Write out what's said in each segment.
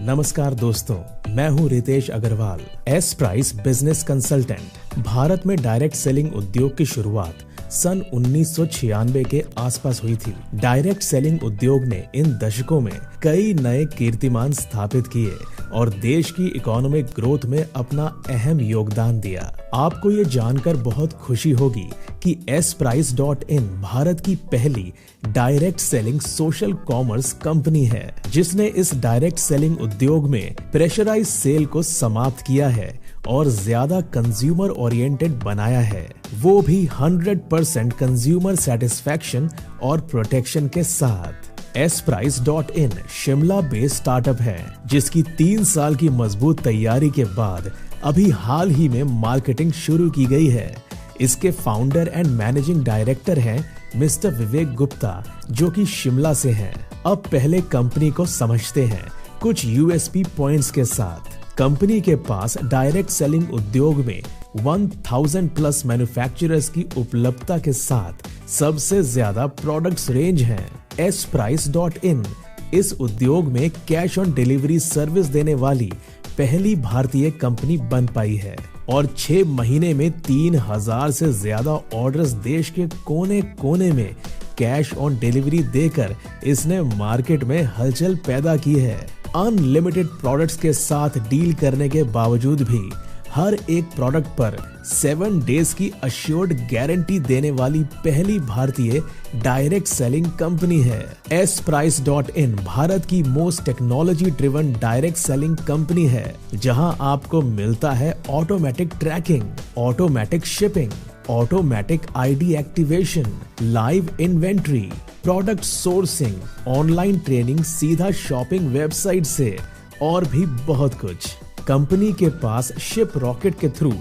नमस्कार दोस्तों, मैं हूं Ritesh Agarwal, S price business consultant. Bharat में डायरेक्ट सेलिंग उद्योग की शुरुआत सन 1996 के आसपास हुई थी। डायरेक्ट सेलिंग उद्योग ने इन दशकों में कई नए कीर्तिमान स्थापित किए और देश की इकोनॉमिक ग्रोथ में अपना अहम योगदान दिया। आपको ये जानकर बहुत खुशी होगी कि sprice.in भारत की पहली direct selling social commerce company है, जिसने इस डायरेक्ट सेलिंग उद्योग में प्रेशराइज सेल को समाप्त किया है और ज्यादा कंज्यूमर ओरिएंटेड बनाया है, वो भी 100% कंज्यूमर सेटिस्फैक्शन और प्रोटेक्शन के साथ। sprice.in शिमला बेस्ड स्टार्टअप है, जिसकी 3 साल की मजबूत तैयारी के बाद अभी हाल ही में मार्केटिंग शुरू की गई है। इसके फाउंडर एंड मैनेजिंग डायरेक्टर हैं मिस्टर विवेक गुप्ता, जो कि शिमला से हैं। अब पहले कंपनी को समझते हैं कुछ यूएसपी पॉइंट्स के साथ। कंपनी के पास डायरेक्ट सेलिंग उद्योग में 1000 प्लस मैन्युफैक्चरर्स की उपलब्धता के साथ सबसे ज्यादा प्रोडक्ट्स रेंज हैं। sprice.in इस उद्योग में कैश ऑन डिलीवरी सर्विस देने वाली पहली भारतीय कंपनी बन पाई है और 6 महीने में 3000 से ज्यादा ऑर्डर्स देश के कोने कोने में कैश ऑन डिलीवरी देकर इसने मार्केट में हलचल पैदा की है। अनलिमिटेड प्रोडक्ट्स के साथ डील करने के बावजूद भी हर एक प्रोडक्ट पर 7 डेज की अश्योर्ड गारंटी देने वाली पहली भारतीय डायरेक्ट सेलिंग कंपनी है। sprice.in भारत की most technology driven direct selling company है, जहां आपको मिलता है automatic tracking, automatic shipping, automatic ID activation, live inventory, product sourcing, online training सीधा शॉपिंग वेबसाइट से और भी बहुत कुछ। कंपनी के पास शिप रॉकेट के थ्रू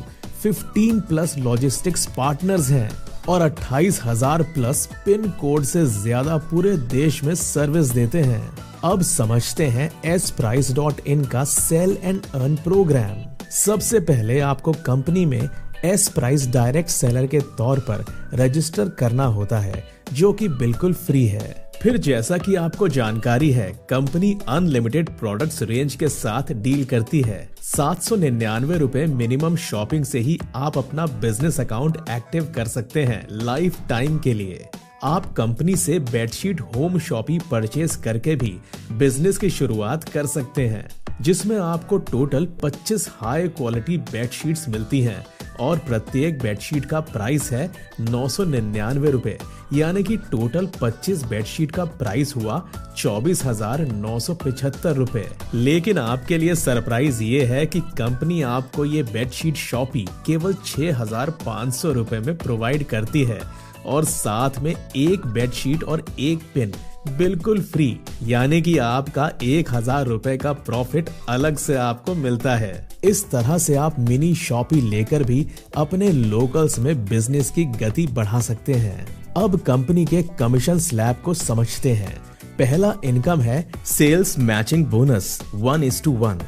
15 प्लस लॉजिस्टिक्स पार्टनर्स हैं और 28,000 प्लस पिन कोड से ज्यादा पूरे देश में सर्विस देते हैं। अब समझते हैं sprice.in का सेल एंड अर्न प्रोग्राम। सबसे पहले आपको कंपनी में sprice डायरेक्ट सेलर के तौर पर रजिस्टर करना होता है, जो कि बिल्कुल फ्री है। फिर जैसा कि आपको जानकारी है, कंपनी अनलिमिटेड प्रोडक्ट्स रेंज के साथ डील करती है। 799 रुपए मिनिमम शॉपिंग से ही आप अपना बिजनेस अकाउंट एक्टिव कर सकते हैं लाइफ टाइम के लिए। आप कंपनी से बेडशीट होम शॉपी परचेज करके भी बिजनेस की शुरुआत कर सकते हैं, जिसमें आपको टोटल 25 हाई क्वालिटी बेडशीट्स मिलती हैं और प्रत्येक बेडशीट का प्राइस है 999 रुपए, यानी कि टोटल 25 बेडशीट का प्राइस हुआ 24,975 रुपए। लेकिन आपके लिए सरप्राइज ये है कि कंपनी आपको ये बेडशीट शॉपी केवल 6,500 रुपए में प्रोवाइड करती है और साथ में एक बेडशीट और एक पिन बिल्कुल फ्री, यानी कि आपका 1,000 रुपए का प्रॉफिट अलग से आपको मिलता है। इस तरह से आप मिनी शॉपी लेकर भी अपने लोकल्स में बिजनेस की गति बढ़ा सकते हैं। अब कंपनी के कमीशन स्लैब को समझते हैं। पहला इनकम है सेल्स मैचिंग बोनस 1:1,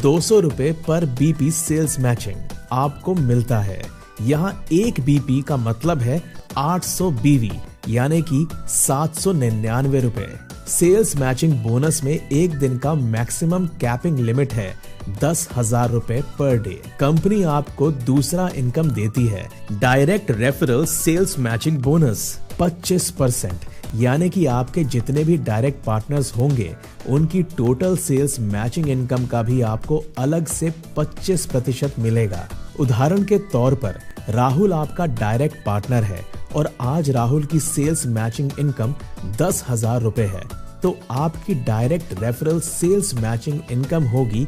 200 रुपए पर बीपी सेल्स मैचिंग आपको मिलता है। यहाँ एक बीपी का मतलब है 800 बीवी, यानी कि 799 रुपए। सेल्स मैचिंग बोनस में एक दिन का मैक्सिमम कैपिंग लिमिट है 10,000 रुपए पर डे। कंपनी आपको दूसरा इनकम देती है direct referral sales matching bonus 25%, यानी कि आपके जितने भी डायरेक्ट पार्टनर्स होंगे उनकी टोटल सेल्स मैचिंग इनकम का भी आपको अलग से 25% मिलेगा। उदाहरण के तौर पर राहुल आपका डायरेक्ट पार्टनर है और आज राहुल की सेल्स मैचिंग इनकम 10,000 रुपए है, तो आपकी direct referral sales matching income होगी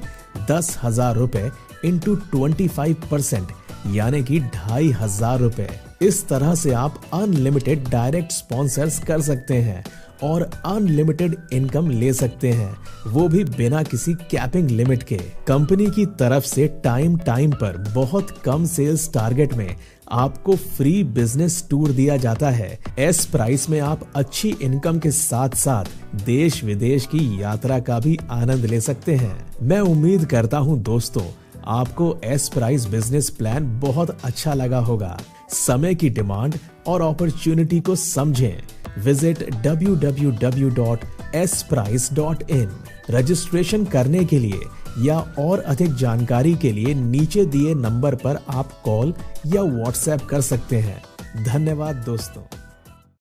10,000 रुपए इंटू 25%, यानी कि 2,500 रुपए। इस तरह से आप अनलिमिटेड डायरेक्ट स्पॉन्सर्स कर सकते हैं और अनलिमिटेड इनकम ले सकते हैं, वो भी बिना किसी कैपिंग लिमिट के। कंपनी की तरफ से टाइम पर बहुत कम सेल्स टारगेट में आपको फ्री बिजनेस टूर दिया जाता है। sprice में आप अच्छी इनकम के साथ साथ देश विदेश की यात्रा का भी आनंद ले सकते हैं। मैं उम्मीद करता हूं दोस्तों, आपको sprice बिजनेस प्लान बहुत अच्छा लगा होगा। समय की डिमांड और अपॉर्चुनिटी को समझें। Visit www.sprice.in। रजिस्ट्रेशन करने के लिए या और अधिक जानकारी के लिए नीचे दिए नंबर पर आप कॉल या व्हाट्सएप कर सकते हैं। धन्यवाद दोस्तों।